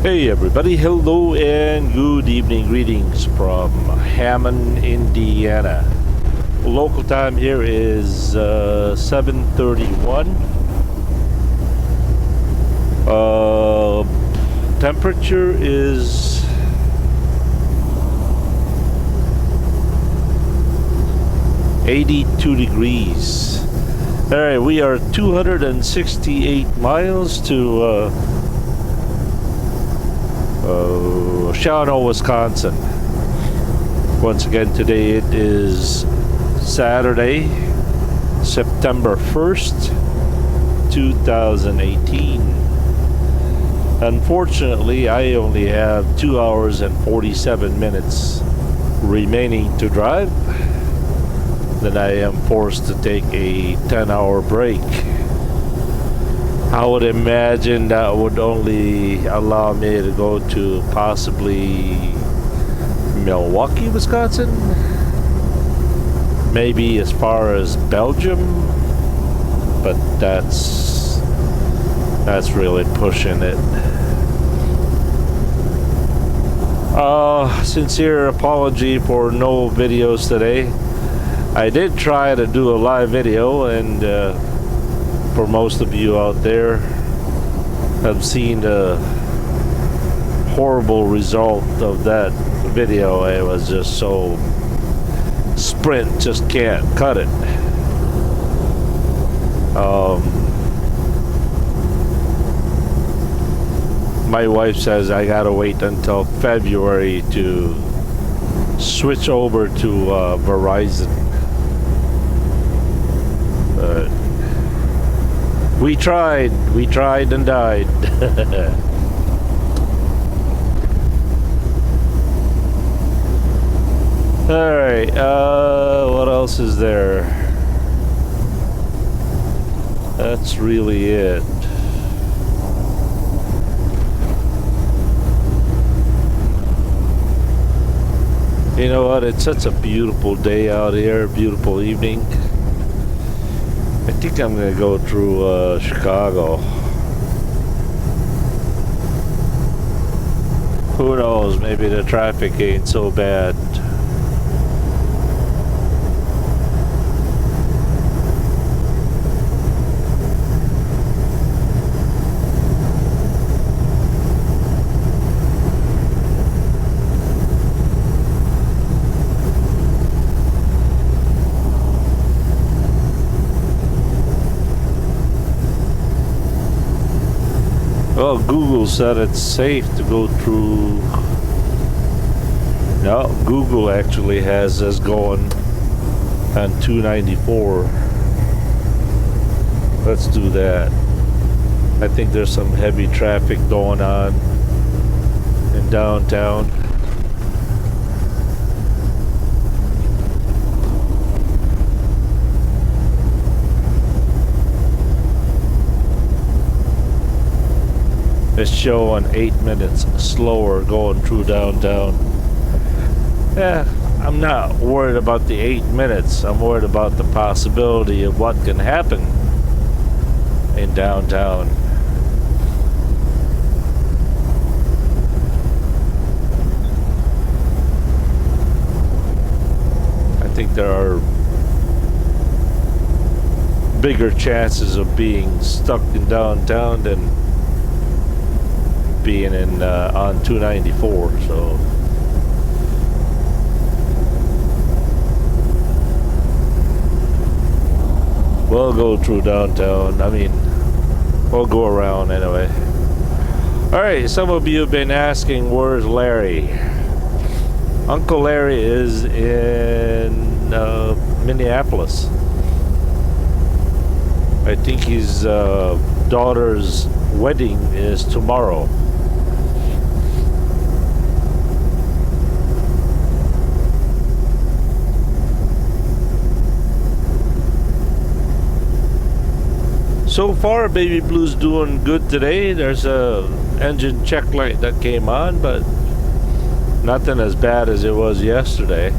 Hey everybody, hello and good evening. Greetings from Hammond, Indiana. Local time here is 7:31. Temperature is 82 degrees. Alright, we are 268 miles to Shawano, Wisconsin. Once again, today it is Saturday, September 1st, 2018. Unfortunately, I only have 2 hours and 47 minutes remaining to drive. Then I am forced to take a 10-hour break. I would imagine that would only allow me to go to possibly Milwaukee, Wisconsin. Maybe as far as Belgium, but that's really pushing it. Sincere apology for no videos today. I did try to do a live video, and for most of you out there have seen the horrible result of that video. It was just so Sprint just can't cut it. My wife says I gotta wait until February to switch over to Verizon. We tried and died. Alright, what else is there? That's really it. You know what? It's such a beautiful day out here, beautiful evening. I think I'm gonna go through Chicago. Who knows? Maybe the traffic ain't so bad. Well, Google said it's safe to go through. No, Google actually has us going on 294. Let's do that. I think there's some heavy traffic going on in downtown. It's showing 8 minutes slower going through downtown. Yeah, I'm not worried about the 8 minutes. I'm worried about the possibility of what can happen in downtown. I think there are bigger chances of being stuck in downtown than being in on 294, so we'll go through downtown. I mean, we'll go around anyway. Alright, some of you have been asking, where's Larry? Uncle Larry is in Minneapolis. I think his daughter's wedding is tomorrow. So far, Baby Blue's doing good today. There's a engine check light that came on, but nothing as bad as it was yesterday.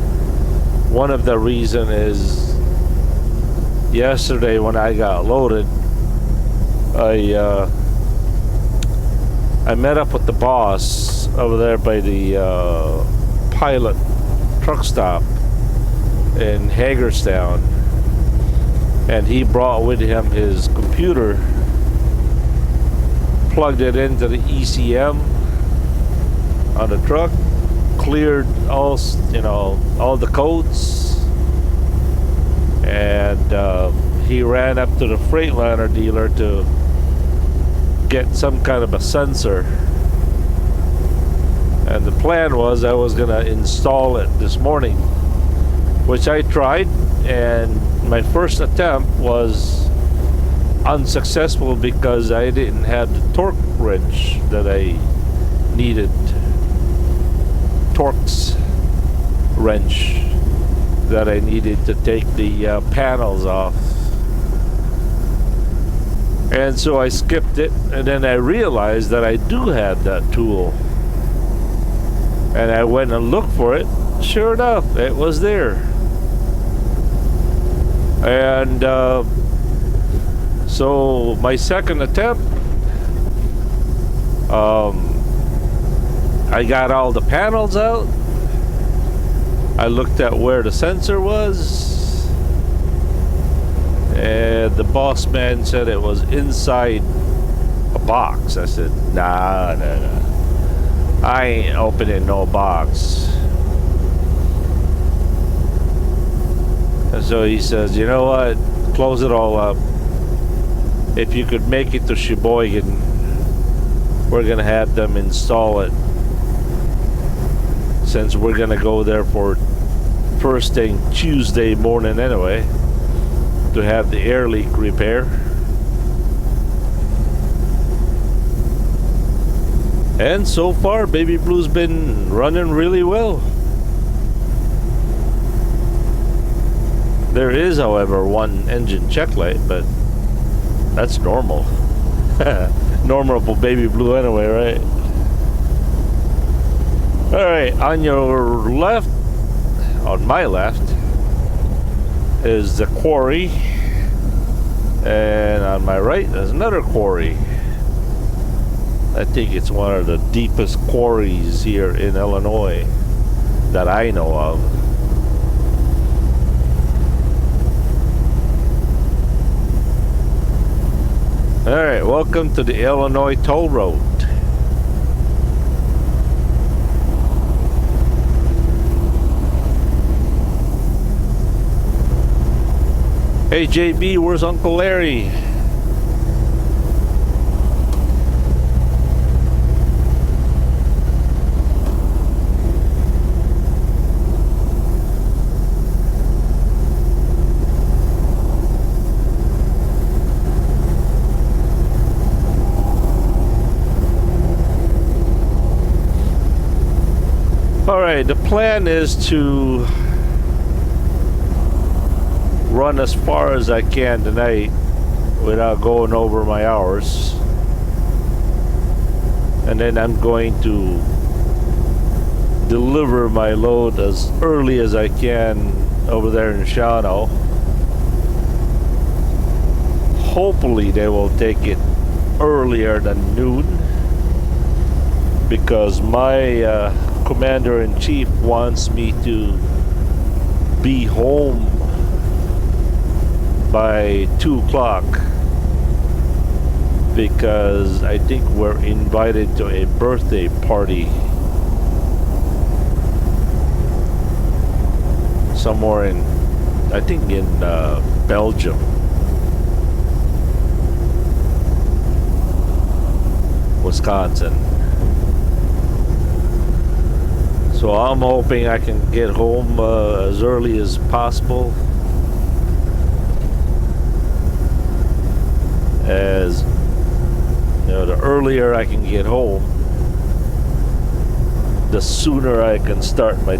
One of the reasons is yesterday when I got loaded, I I met up with the boss over there by the pilot truck stop in Hagerstown, and he brought with him his computer, plugged it into the ECM on the truck, cleared all the codes, and he ran up to the Freightliner dealer to get some kind of a sensor. And the plan was I was gonna install it this morning, which I tried, and my first attempt was unsuccessful because I didn't have the torque wrench that I needed. Torx wrench that I needed to take the panels off. And so I skipped it, and then I realized that I do have that tool. And I went and looked for it. Sure enough, it was there. And so my second attempt, I got all the panels out. I looked at where the sensor was, and the boss man said it was inside a box. I said, nah, I ain't opening no box. And so he says, you know what, close it all up. If you could make it to Sheboygan, we're gonna have them install it, since we're gonna go there for first thing Tuesday morning anyway, to have the air leak repair. And so far, Baby Blue's been running really well. There is, however, one engine check light, but that's normal. Normal for Baby Blue anyway, right? Alright, on your left, on my left, is the quarry. And on my right, there's another quarry. I think it's one of the deepest quarries here in Illinois that I know of. Alright, welcome to the Illinois Toll Road. Hey JB, where's Uncle Larry? Alright, the plan is to run as far as I can tonight without going over my hours, and then I'm going to deliver my load as early as I can over there in Shawano. Hopefully they will take it earlier than noon, because my commander-in-chief wants me to be home by 2 o'clock, because I think we're invited to a birthday party somewhere in, I think in Belgium. Wisconsin. So I'm hoping I can get home as early as possible. As you know, the earlier I can get home, the sooner I can start my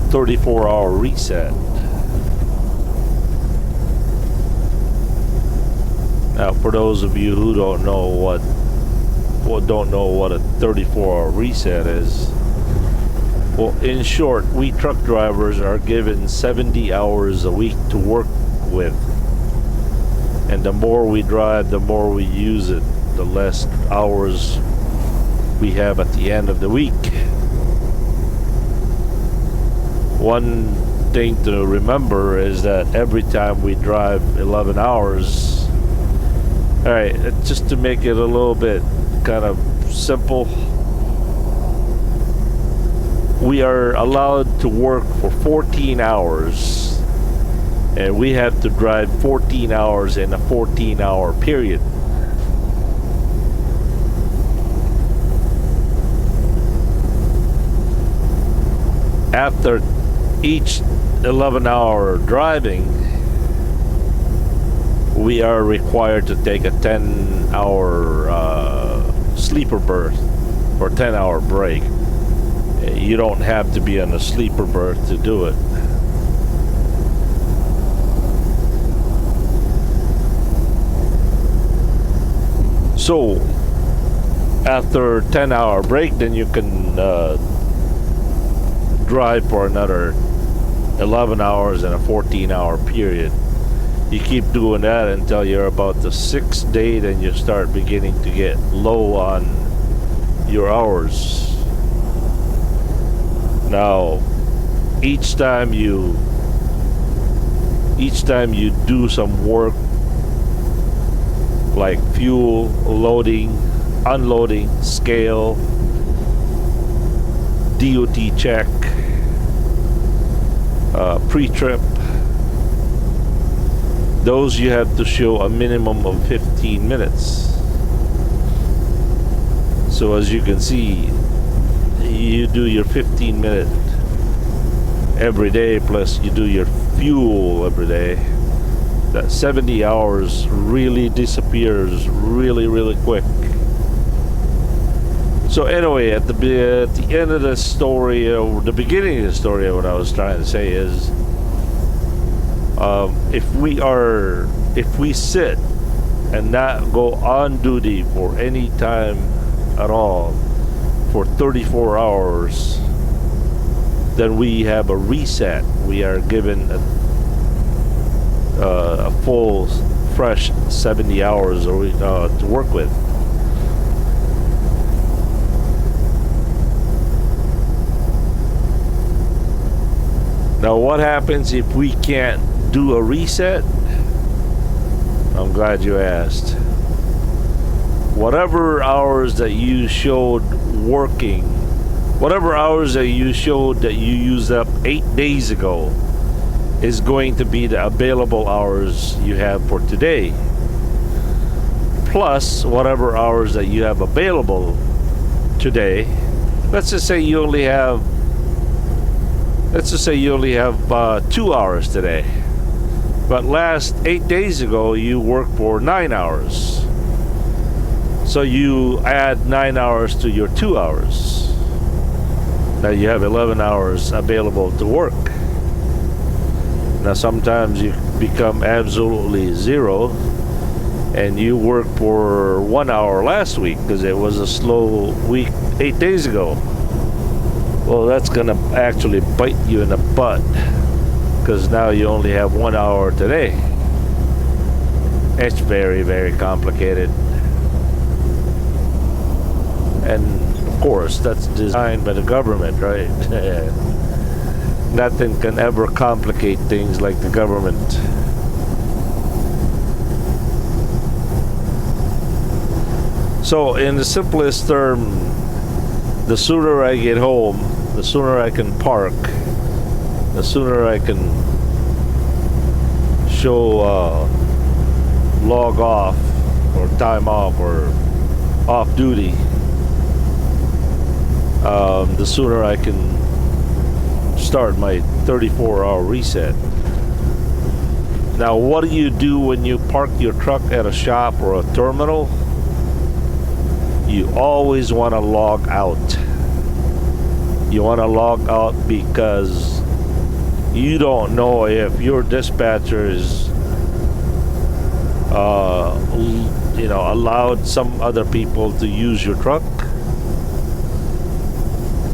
34-hour reset. Now, for those of you who don't know what a 34-hour reset is, well, in short, we truck drivers are given 70 hours a week to work with, and the more we drive, the more we use it. the less hours we have at the end of the week. One thing to remember is that every time we drive 11 hours, all right, just to make it a little bit kind of simple, we are allowed to work for 14 hours, and we have to drive 14 hours in a 14-hour period. After each 11-hour driving, we are required to take a 10-hour sleeper berth or 10-hour break. You don't have to be on a sleeper berth to do it. So after 10-hour break, then you can drive for another 11 hours in a 14-hour period. You keep doing that until you're about the 6th day, then you start beginning to get low on your hours. Now, each time you do some work like fuel, loading, unloading, scale, DOT check, pre-trip, those you have to show a minimum of 15 minutes. So as you can see, you do your 15-minute every day, plus you do your fuel every day. That 70 hours really disappears really quick. So anyway, at the end of the story, or the beginning of the story, what I was trying to say is, if we sit and not go on duty for any time at all for 34 hours, then we have a reset. We are given a full, fresh 70 hours to work with. Now, what happens if we can't do a reset? I'm glad you asked. Whatever hours that you showed working, whatever hours that you showed that you used up 8 days ago, is going to be the available hours you have for today, plus whatever hours that you have available today. Let's just say you only have 2 hours today, but last 8 days ago you worked for 9 hours, so you add 9 hours to your 2 hours. Now you have 11 hours available to work. Now sometimes you become absolutely zero and you work for 1 hour last week because it was a slow week 8 days ago. Well, that's gonna actually bite you in the butt, because now you only have 1 hour today. It's very complicated, and of course that's designed by the government, right? Nothing can ever complicate things like the government. So in the simplest term, the sooner I get home, the sooner I can park, the sooner I can show log off or time off or off duty, the sooner I can start my 34-hour reset. Now, what do you do when you park your truck at a shop or a terminal? You always want to log out. You want to log out because you don't know if your dispatcher is allowed some other people to use your truck,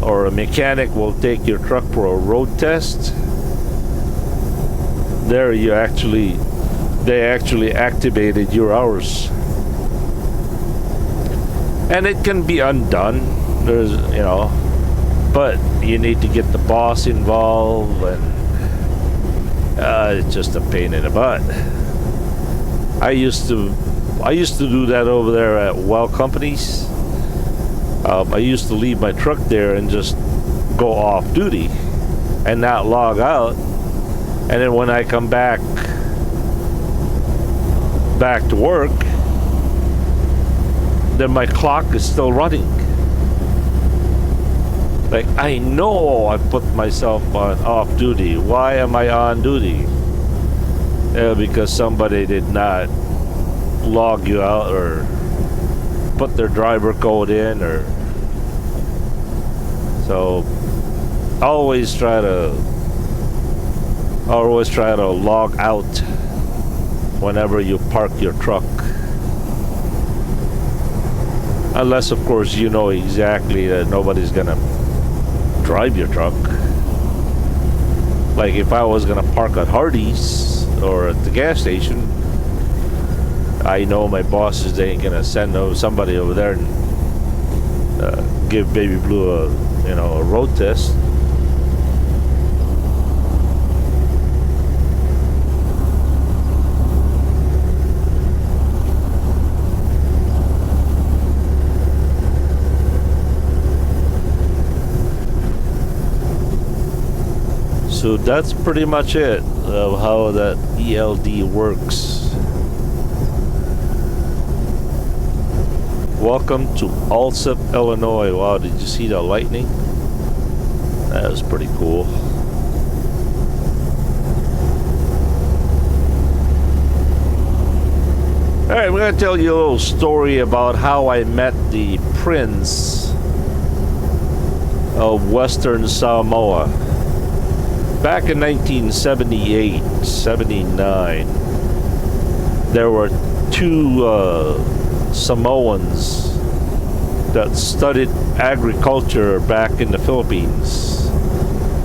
or a mechanic will take your truck for a road test. There they actually activated your hours. and it can be undone. There's, but you need to get the boss involved, and it's just a pain in the butt. I used to do that over there at well companies. I used to leave my truck there and just go off duty and not log out, and then when I come back to work, then my clock is still running. Like, I know I put myself on off duty. Why am I on duty? Because somebody did not log you out or put their driver code in, or so always try to log out whenever you park your truck, unless of course you know exactly that nobody's gonna drive your truck. Like if I was gonna park at Hardee's or at the gas station, I know my bosses ain't gonna send somebody over there and give Baby Blue a road test. So that's pretty much it of how that ELD works. Welcome to Alsip, Illinois. Wow, did you see the lightning? That was pretty cool. Alright, I'm going to tell you a little story about how I met the Prince of Western Samoa. Back in 1978-79, there were two Samoans that studied agriculture back in the Philippines,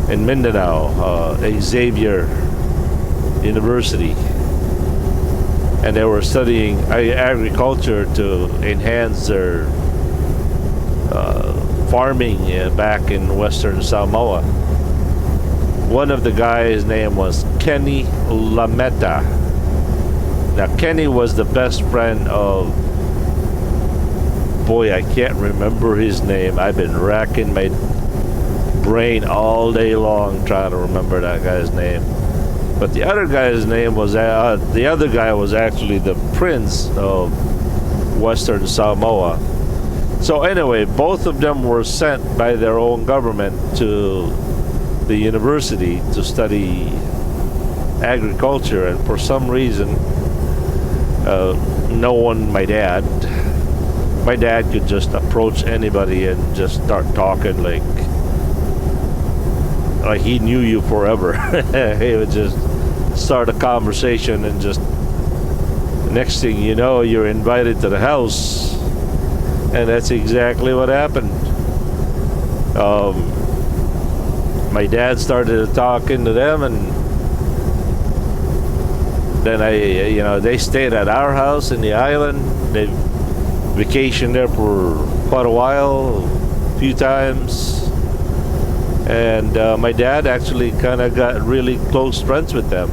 in Mindanao, Xavier University. And they were studying agriculture to enhance their farming back in Western Samoa. One of the guys' name was Kenny Lameta. Now, Kenny was the best friend of, boy, I can't remember his name. I've been racking my brain all day long trying to remember that guy's name. But the other guy's name was, the other guy was actually the Prince of Western Samoa. So anyway, both of them were sent by their own government to the university to study agriculture, and for some reason, my dad could just approach anybody and just start talking like he knew you forever. He would just start a conversation, and just next thing you know, you're invited to the house. And that's exactly what happened. My dad started talking to them, and then they stayed at our house in the island. They vacationed there for quite a while, a few times. And my dad actually kind of got really close friends with them.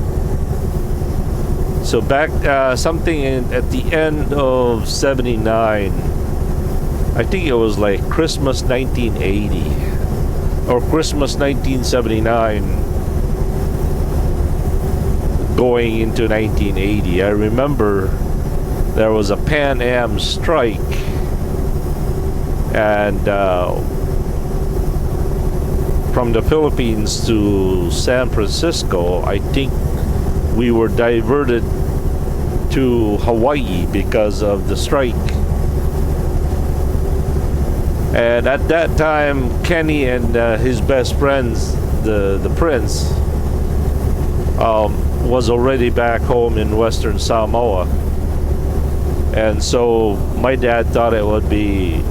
So back at the end of 79, I think it was like Christmas 1980 or Christmas 1979 going into 1980. I remember there was a Pan Am strike, and from the Philippines to San Francisco, I think we were diverted to Hawaii because of the strike. And at that time, Kenny and his best friends, the Prince, was already back home in Western Samoa. And so my dad thought it'd be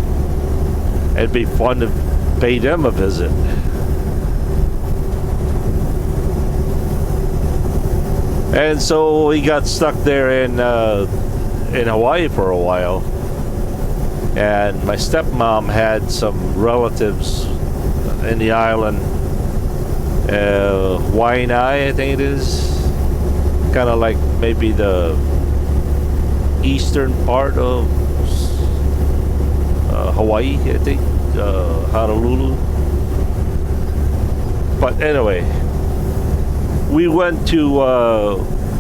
fun to pay them a visit. And so he got stuck there in Hawaii for a while. And my stepmom had some relatives in the island, Waianae, I think it is, kind of like maybe the eastern part of Hawaii, I think, Honolulu. But anyway, we went to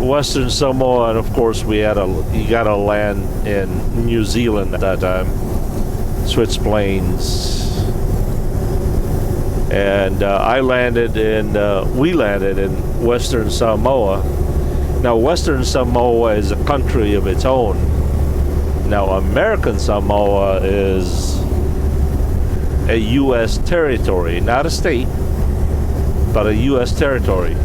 Western Samoa, and of course you gotta land in New Zealand at that time, switch planes, and we landed in Western Samoa. Now, Western Samoa is a country of its own. Now, American Samoa is a U.S. territory, not a state, but a U.S. territory.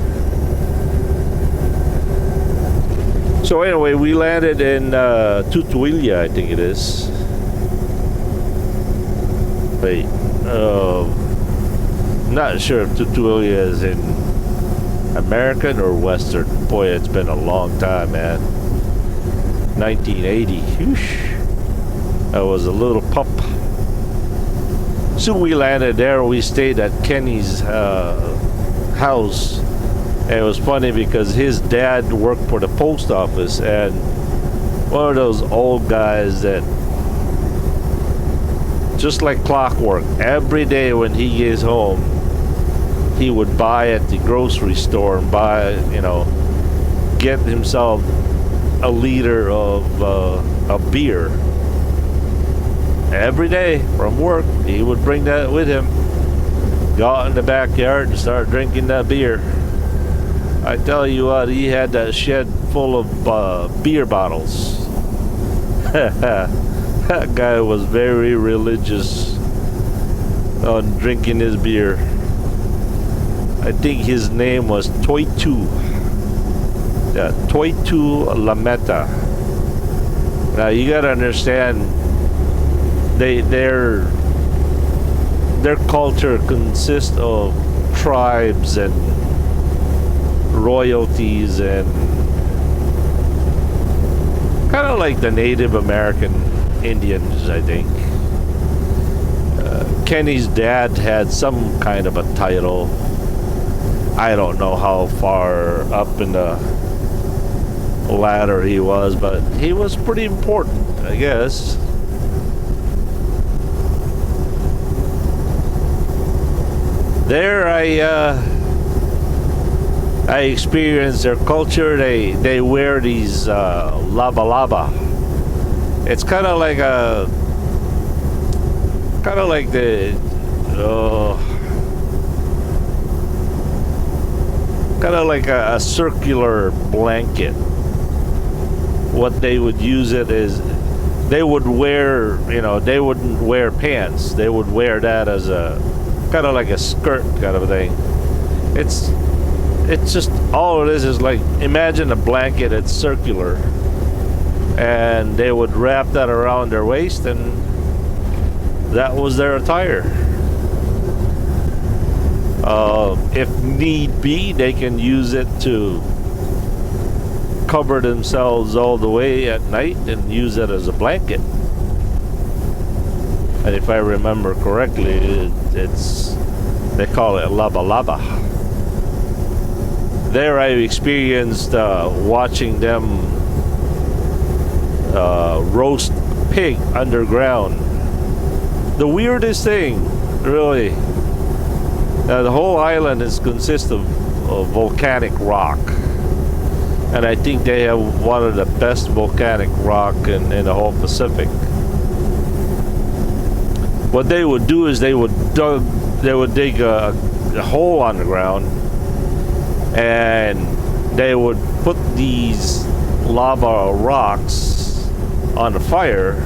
So anyway, we landed in Tutuila, I think it is. Wait, not sure if Tutuila is in American or Western. Boy, it's been a long time, man. 1980. Whoosh. I was a little pup. So we landed there. We stayed at Kenny's house. And it was funny because his dad worked for the post office, and one of those old guys that just like clockwork, every day when he gets home, he would buy at the grocery store and get himself a liter of beer. Every day from work, he would bring that with him, go out in the backyard and start drinking that beer. I tell you what, he had that shed full of beer bottles. That guy was very religious on drinking his beer. I think his name was Toitu. Yeah, Toitu Lameta. Now you gotta understand, their culture consists of tribes and royalties, and kind of like the Native American Indians, I think. Kenny's dad had some kind of a title. I don't know how far up in the ladder he was, but he was pretty important, I guess. There I experienced their culture. They wear these laba laba. It's kind of like a circular blanket. What they would use it is, they would wear, they wouldn't wear pants. They would wear that as a kind of like a skirt kind of a thing. It's just, all it is like, imagine a blanket, it's circular, and they would wrap that around their waist, and that was their attire. If need be, they can use it to cover themselves all the way at night and use it as a blanket. And if I remember correctly, they call it laba laba. There I experienced watching them roast pig underground. The weirdest thing, really. The whole island consists of volcanic rock, and I think they have one of the best volcanic rock in the whole Pacific. What they would do is they would dig a hole on the ground, and they would put these lava rocks on the fire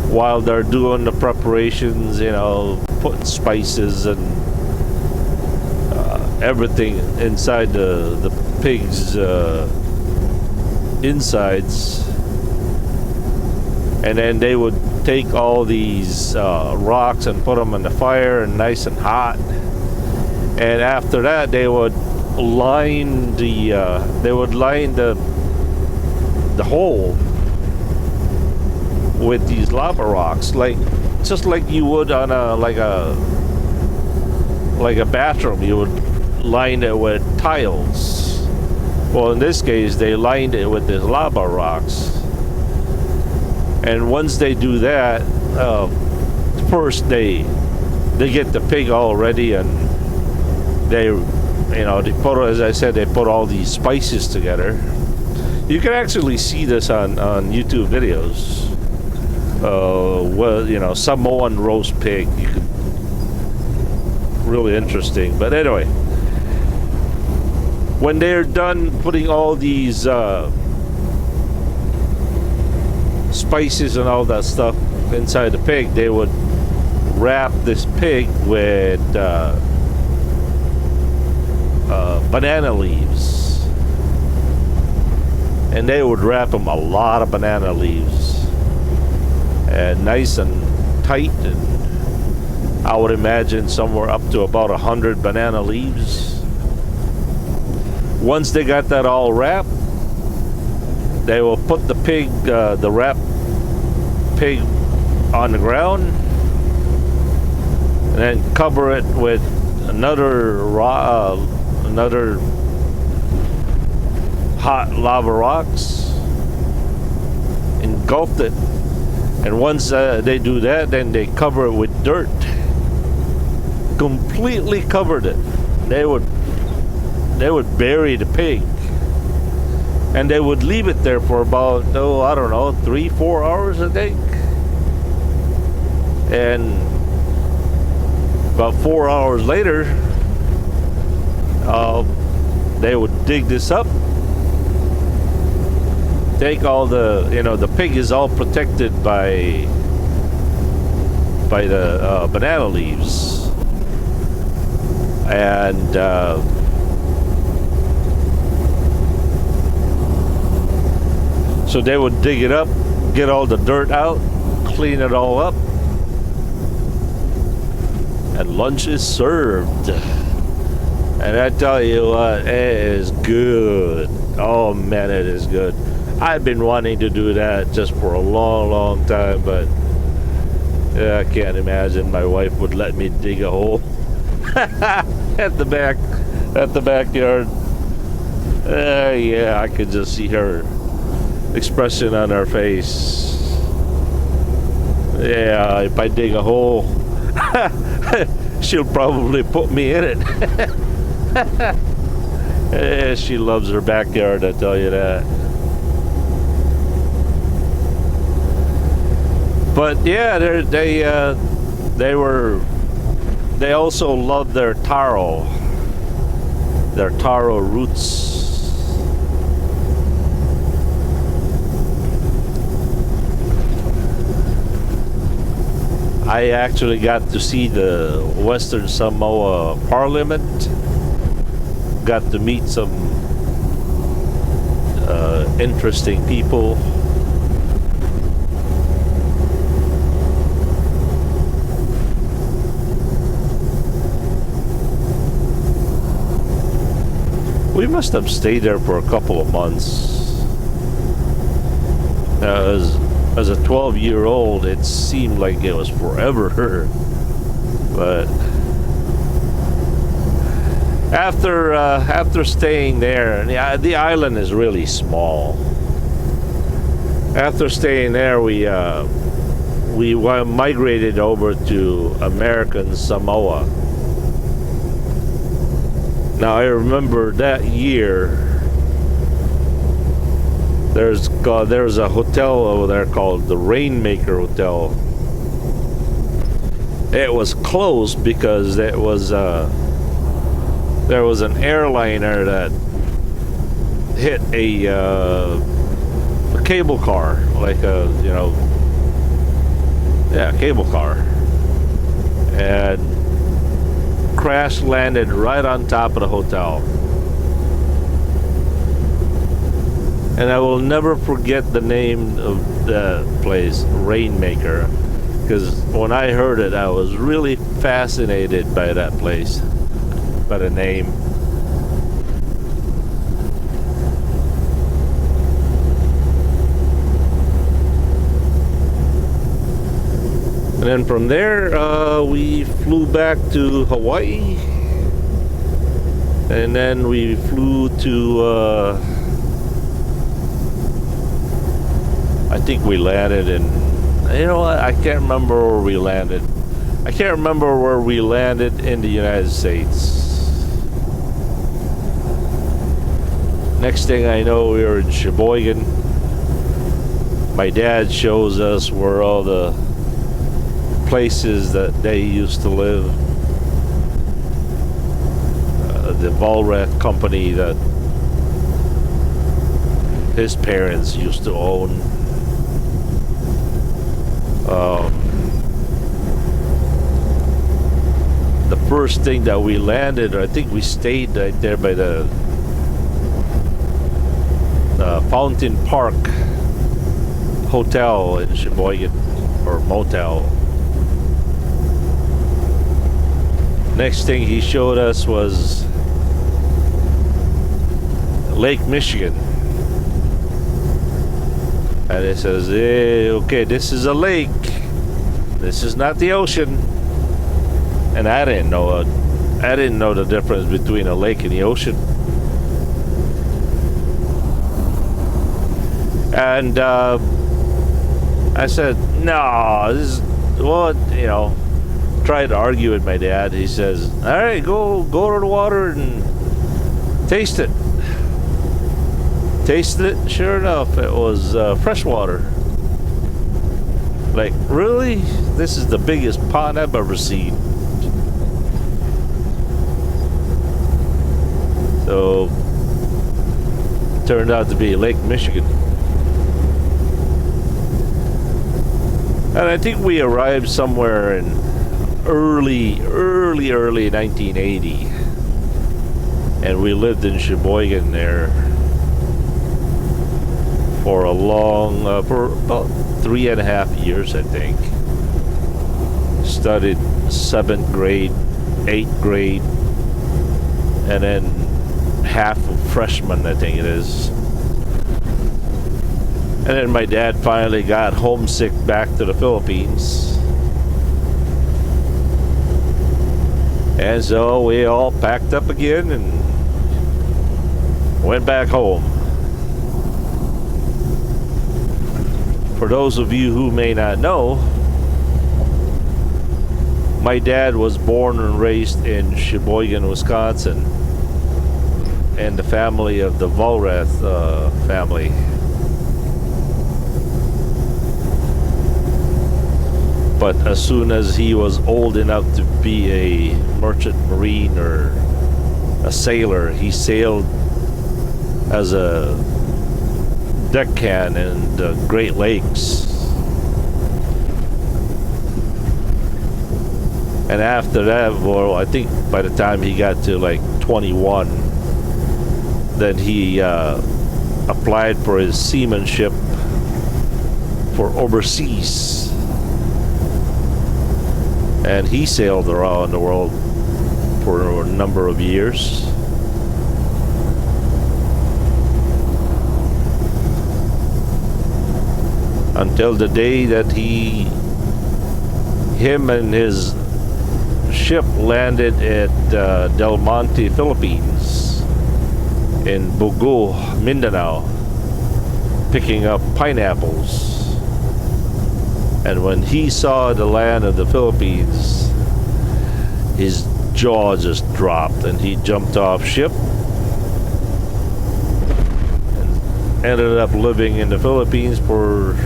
while they're doing the preparations, putting spices and everything inside the pig's insides. And then they would take all these rocks and put them in the fire, and nice and hot. And after that, they would line the hole with these lava rocks, like just like you would on a bathroom. You would line it with tiles. Well, in this case, they lined it with these lava rocks. And once they do that, first they get the pig all ready, and they put, as I said, they put all these spices together. You can actually see this on YouTube videos. Samoan roast pig. You could, really interesting. But anyway, when they're done putting all these spices and all that stuff inside the pig, they would wrap this pig with banana leaves, and they would wrap them a lot of banana leaves, and nice and tight, and I would imagine somewhere up to about 100 banana leaves. Once they got that all wrapped, they will put the pig, the wrapped pig, on the ground, and then cover it with another hot lava rocks, engulfed it, and once they do that, then they cover it with dirt, completely covered it. They would bury the pig, and they would leave it there for about, 3-4 hours, I think. And about 4 hours later, they would dig this up, take all the, the pig is all protected by the banana leaves, and so they would dig it up, get all the dirt out, clean it all up, and lunch is served. And I tell you what, it is good. Oh man, it is good. I've been wanting to do that just for a long time, but I can't imagine my wife would let me dig a hole at the backyard. Yeah, I could just see her expression on her face. Yeah, if I dig a hole, she'll probably put me in it. Yeah, she loves her backyard, I tell you that. But yeah, they also love their taro roots. I actually got to see the Western Samoa Parliament. Got to meet some interesting people. We must have stayed there for a couple of months. As a 12-year-old, it seemed like it was forever. But after staying there, the island is really small. After staying there, we migrated over to American Samoa. Now I remember that year, there's a hotel over there called the Rainmaker Hotel. It was closed because there was an airliner that hit a cable car, like a cable car, and crash landed right on top of the hotel. And I will never forget the name of the place, Rainmaker, because when I heard it, I was really fascinated by that place, by the name. And then from there, we flew back to Hawaii. And then we flew to, I think we landed in, you know what, I can't remember where we landed. I can't remember where we landed in the United States. Next thing I know, we were in Sheboygan. My dad shows us where all the places that they used to live. The Volrath company that his parents used to own. The first thing that we landed, I think we stayed right there by the Fountain Park Hotel in Sheboygan, or motel. Next thing he showed us was Lake Michigan. And it says, hey, okay, this is a lake. This is not the ocean. And I didn't know the difference between a lake and the ocean. And I said, no, this is what, you know, tried to argue with my dad. He says, all right, go to the water and taste it. Tasted it, sure enough, it was fresh water. Like, really? This is the biggest pond I've ever seen. So, turned out to be Lake Michigan. And I think we arrived somewhere in early 1980. And we lived in Sheboygan there for a long, for about 3.5 years, I think. Studied 7th grade, 8th grade, and then half of freshman, I think it is. And then my dad finally got homesick back to the Philippines. And so we all packed up again and went back home. For those of you who may not know, my dad was born and raised in Sheboygan, Wisconsin, and the family of the Volrath family. But as soon as he was old enough to be a merchant marine or a sailor, he sailed as a deckhand in the Great Lakes. And after that, well, I think by the time he got to like 21, then he applied for his seamanship for overseas. And he sailed around the world for a number of years. Until the day that him and his ship landed at Del Monte, Philippines, in Bogo, Mindanao, picking up pineapples. And when he saw the land of the Philippines, his jaw just dropped, and he jumped off ship and ended up living in the Philippines for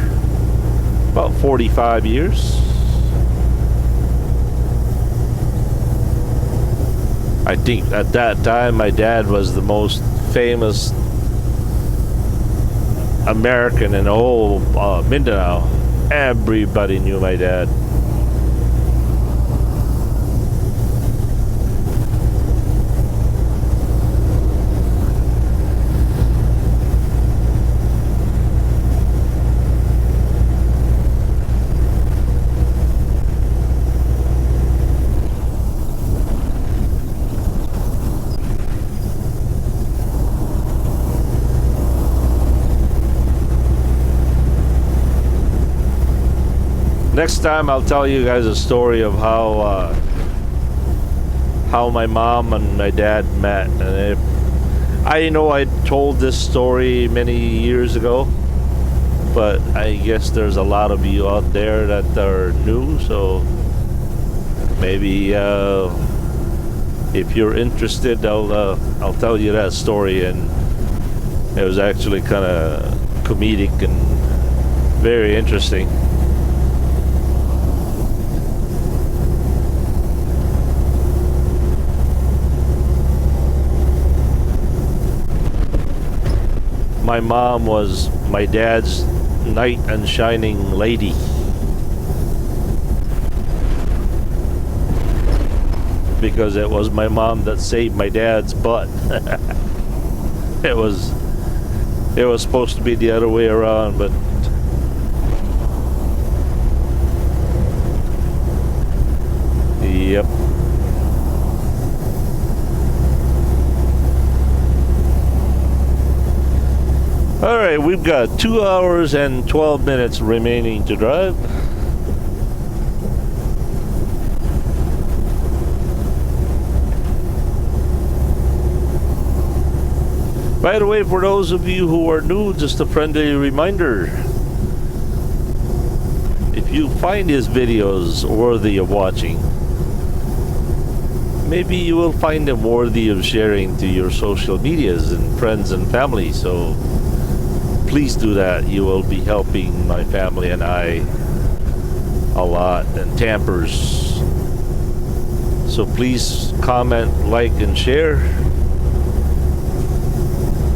about 45 years. I think at that time my dad was the most famous American in the whole Mindanao. Everybody knew my dad. Next time I'll tell you guys a story of how my mom and my dad met. And I know I told this story many years ago, but I guess there's a lot of you out there that are new, so maybe if you're interested, I'll tell you that story. And it was actually kind of comedic and very interesting. My mom was my dad's knight and shining lady. Because it was my mom that saved my dad's butt. It was supposed to be the other way around, but yep. All right, we've got 2 hours and 12 minutes remaining to drive. By the way, for those of you who are new, just a friendly reminder. If you find his videos worthy of watching, maybe you will find them worthy of sharing to your social medias and friends and family. So please do that. You will be helping my family and I a lot, and Tampers. So please comment, like, and share.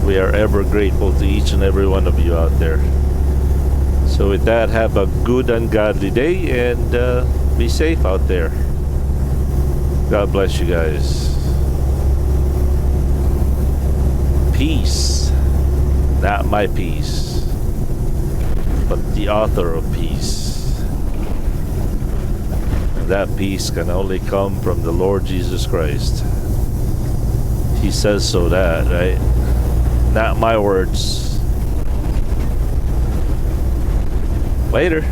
We are ever grateful to each and every one of you out there. So with that, have a good and godly day, and be safe out there. God bless you guys. Peace. Not my peace, but the author of peace. And that peace can only come from the Lord Jesus Christ. He says so, that, right? Not my words. Later.